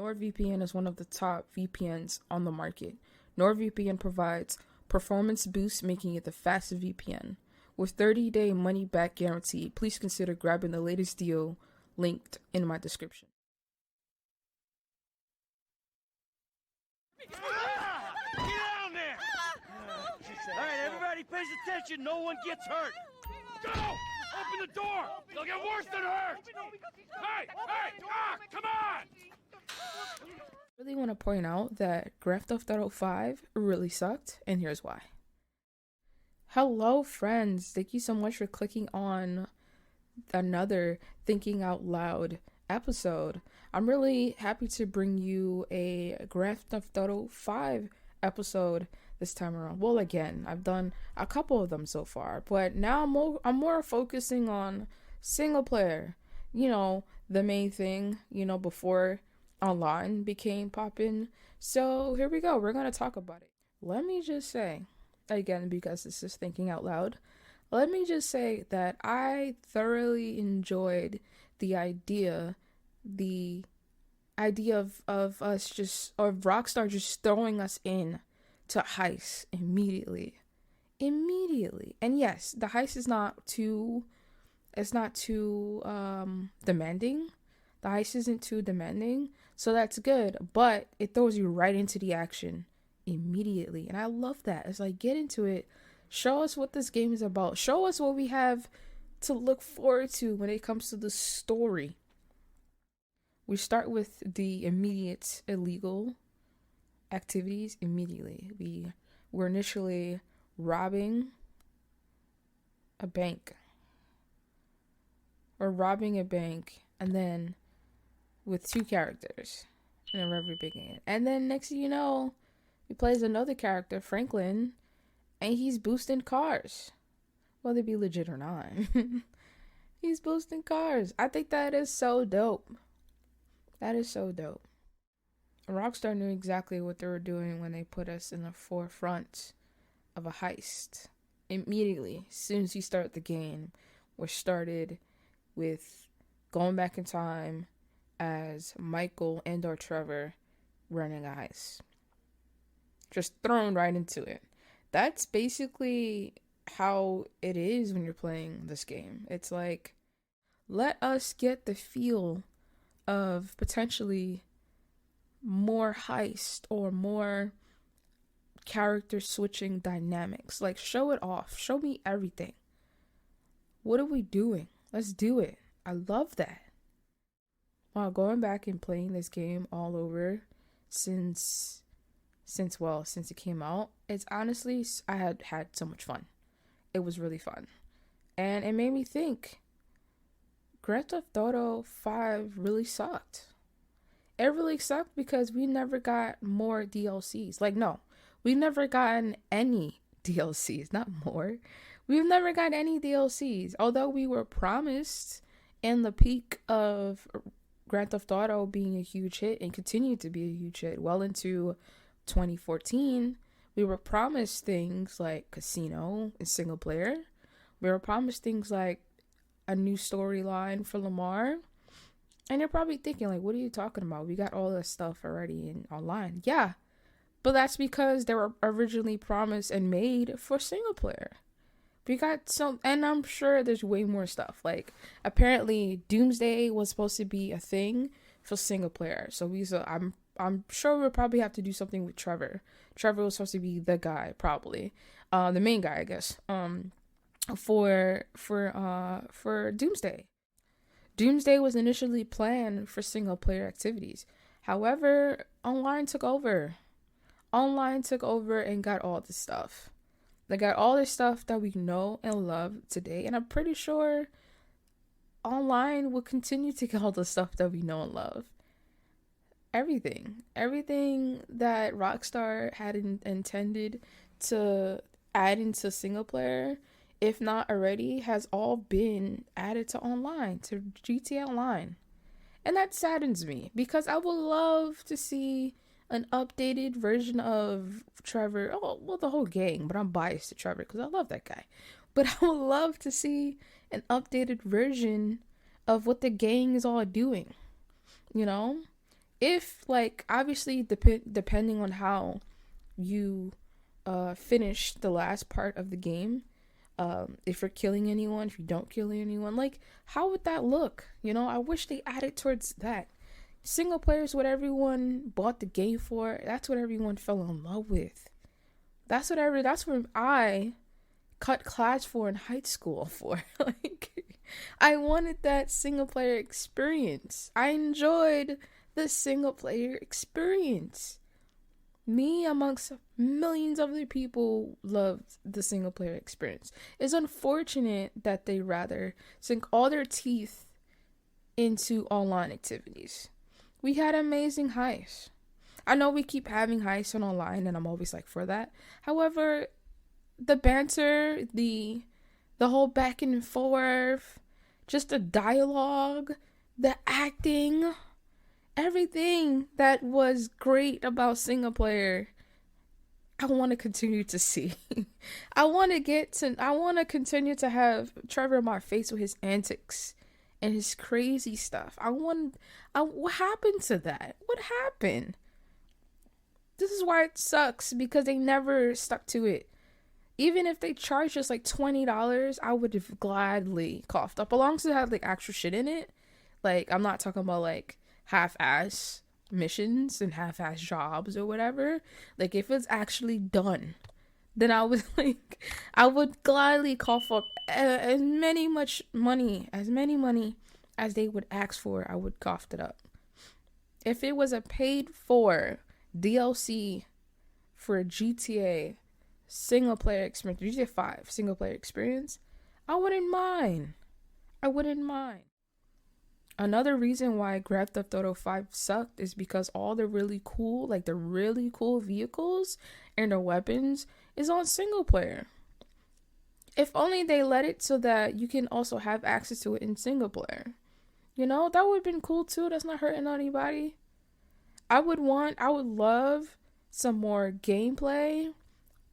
NordVPN is one of the top VPNs on the market. NordVPN provides performance boosts, making it the fastest VPN. With 30-day money-back guarantee, please consider grabbing the latest deal linked in my description. Get down there! All right, everybody pays attention. No one gets hurt. Go! Open the door! They'll get worse than hurt! Hey! Come on! I really want to point out that Grand Theft Auto 5 really sucked, and here's why. Hello, friends. Thank you so much for clicking on another Thinking Out Loud episode. I'm really happy to bring you a Grand Theft Auto 5 episode this time around. Well, again, I've done a couple of them so far, but now I'm more focusing on single player. You know, the main thing, before online became poppin'. So here we go. We're going to talk about it. Let me just say, again, because this is Thinking Out Loud, let me just say that I thoroughly enjoyed the idea of us of Rockstar just throwing us in to heist immediately. And yes, the heist is not too demanding. The heist isn't too demanding, so that's good, but it throws you right into the action immediately, and I love that. It's like, get into it, show us what this game is about, show us what we have to look forward to when it comes to the story. We start with the immediate illegal activities immediately. We're initially robbing a bank. And then with two characters in the very beginning. And then next thing you know, he plays another character, Franklin, and he's boosting cars. Whether it be legit or not. He's boosting cars. I think that is so dope. That is so dope. Rockstar knew exactly what they were doing when they put us in the forefront of a heist. Immediately, as soon as you start the game, we're started with going back in time as Michael and or Trevor running a heist. Just thrown right into it. That's basically how it is when you're playing this game. It's like, let us get the feel of potentially more heist or more character switching dynamics. Like, show it off. Show me everything. What are we doing? Let's do it. I love that. Wow, going back and playing this game all over since it came out, it's honestly, I had so much fun. It was really fun. And it made me think, Grand Theft Auto 5 really sucked. It really sucked because we never got more DLCs. Like, no, we've never gotten any DLCs, not more. We've never got any DLCs. Although we were promised in the peak of Grand Theft Auto being a huge hit and continued to be a huge hit well into 2014, we were promised things like casino and single player. We were promised things like a new storyline for Lamar. And you're probably thinking, like, what are you talking about? We got all this stuff already in online. Yeah, but that's because they were originally promised and made for single player. We got some, and I'm sure there's way more stuff. Like, apparently Doomsday was supposed to be a thing for single player. So I'm sure we'll probably have to do something with Trevor. Trevor was supposed to be the guy, probably, the main guy, I guess. For Doomsday. Doomsday was initially planned for single player activities. However, online took over. Online took over and got all the stuff. They got all the stuff that we know and love today. And I'm pretty sure online will continue to get all the stuff that we know and love. Everything that Rockstar had intended to add into single player, if not already, has all been added to online, to GTA Online. And that saddens me because I would love to see an updated version of Trevor. Oh, well, the whole gang, but I'm biased to Trevor because I love that guy. But I would love to see an updated version of what the gang is all doing. if like obviously depending on how you finish the last part of the game, if you're killing anyone, if you don't kill anyone, like how would that look? You know, I wish they added towards that. Single player is what everyone bought the game for. That's what everyone fell in love with. That's what I cut class for in high school for. Like, I wanted that single player experience. I enjoyed the single player experience. Me amongst millions of other people loved the single player experience. It's unfortunate that they rather sink all their teeth into online activities. We had amazing heists. I know we keep having heists on online, and I'm always like for that. However, the banter, the whole back and forth, just the dialogue, the acting, everything that was great about single player, I want to continue to see. I want to continue to have Trevor in my face with his antics and his crazy stuff. What happened to that? What happened? This is why it sucks, because they never stuck to it. Even if they charged us like $20, I would have gladly coughed up. As long as it had like extra shit in it. Like, I'm not talking about like half-ass missions and half-ass jobs or whatever. Like, if it's actually done, then I would gladly cough up as many money as they would ask for. I would cough it up. If it was a paid for DLC for a GTA single player experience, GTA 5 single player experience, I wouldn't mind. Another reason why Grand Theft Auto 5 sucked is because all the really cool vehicles and the weapons is on single player. If only they let it so that you can also have access to it in single player. You know, that would have been cool too. That's not hurting anybody. I would love some more gameplay,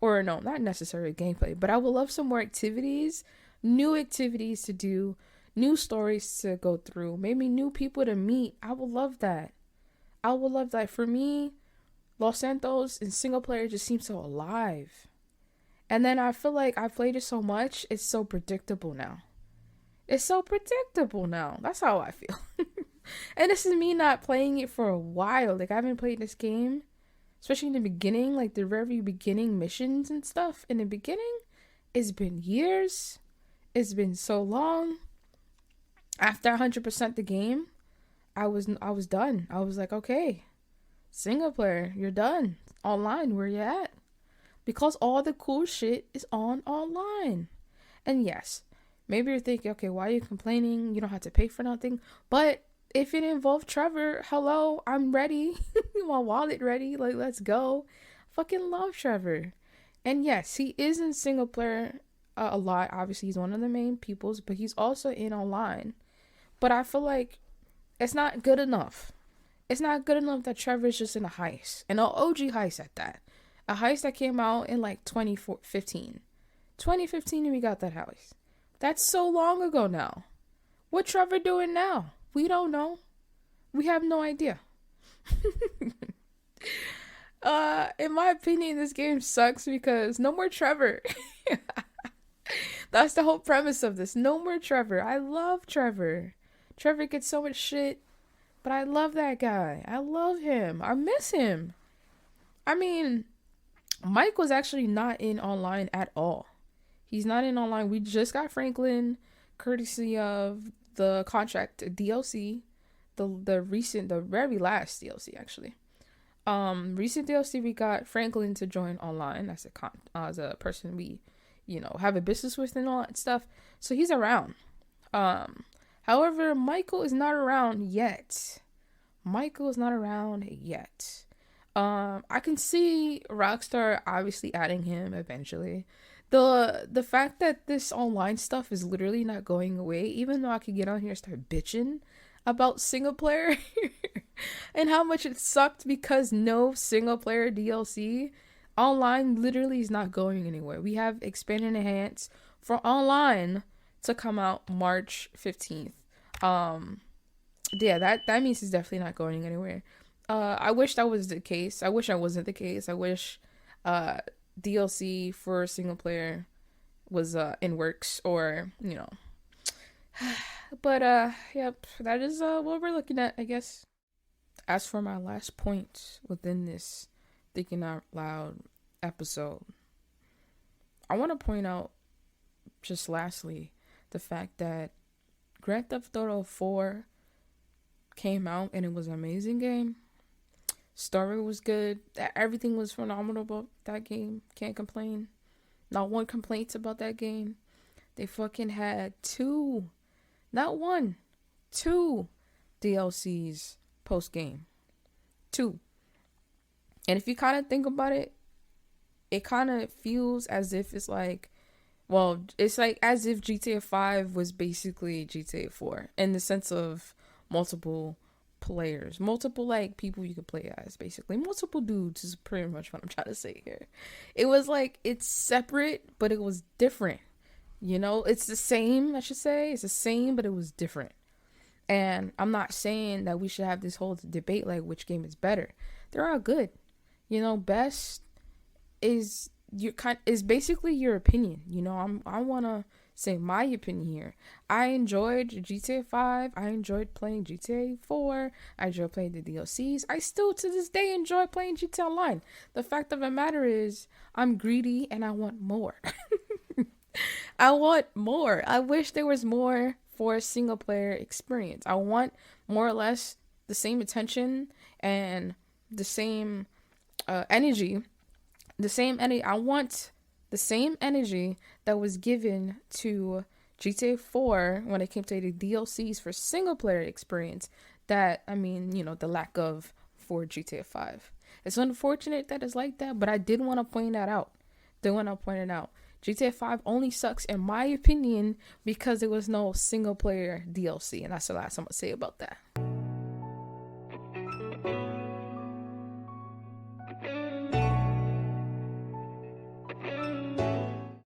or no, not necessarily gameplay, but I would love some more activities, new activities to do, new stories to go through, maybe new people to meet. I would love that. For me, Los Santos in single player just seems so alive. And then I feel like I played it so much, it's so predictable now. That's how I feel. And this is me not playing it for a while. Like, I haven't played this game, especially in the beginning, like the very beginning missions and stuff. In the beginning, it's been years. It's been so long. After 100% the game, I was done. I was like, okay, single player, you're done. Online, where you at? Because all the cool shit is online. And yes, maybe you're thinking, okay, why are you complaining? You don't have to pay for nothing. But if it involved Trevor, hello, I'm ready. My wallet ready. Like, let's go. Fucking love Trevor. And yes, he is in single player a lot. Obviously, he's one of the main peoples, but he's also in online. But I feel like it's not good enough. It's not good enough that Trevor's just in a heist. And an OG heist at that. A heist that came out in like 2015. 2015 we got that heist. That's so long ago now. What Trevor doing now? We don't know. We have no idea. In my opinion, this game sucks because no more Trevor. That's the whole premise of this. No more Trevor. I love Trevor. Trevor gets so much shit, but I love that guy. I love him. I miss him. I mean, Mike was actually not in online at all. He's not in online. We just got Franklin, courtesy of the contract DLC, the very last DLC actually. Recent DLC we got Franklin to join online as a person we, have a business with and all that stuff. So he's around. However, Michael is not around yet. I can see Rockstar obviously adding him eventually. The fact that this online stuff is literally not going away, even though I could get on here and start bitching about single player and how much it sucked because no single player DLC, online literally is not going anywhere. We have Expanded Enhanced for online to come out March 15th. Yeah, that means it's definitely not going anywhere. I wish that was the case. I wish that wasn't the case. I wish DLC for single player was in works, or but yep, that is what we're looking at, I guess. As for my last point within this thinking out loud episode, I want to point out, just lastly, the fact that Grand Theft Auto 4 came out and it was an amazing game. Story was good. Everything was phenomenal about that game. Can't complain. Not one complaint about that game. They fucking had two, not one, two DLCs post game. Two. And if you kind of think about it, it kind of feels as if it's like, well, it's like as if GTA 5 was basically GTA 4 in the sense of multiple players, multiple like people you could play as, basically multiple dudes is pretty much what I'm trying to say here. It was like, it's separate, but it was different. It's the same, I should say. It's the same, but it was different. And I'm not saying that we should have this whole debate like which game is better. They're all good. Best is basically your opinion. I want to say my opinion here. I enjoyed GTA 5. I enjoyed playing GTA 4. I enjoyed playing the DLCs. I still to this day enjoy playing GTA Online. The fact of the matter is, I'm greedy and I want more. I want more. I wish there was more for a single player experience. I want more or less the same attention and the same energy. I want the same energy that was given to GTA 4 when it came to the DLCs for single player experience. The lack of for GTA 5. It's unfortunate that it's like that, but I did want to point that out. GTA 5 only sucks, in my opinion, because there was no single player DLC, and that's the last I'm going to say about that.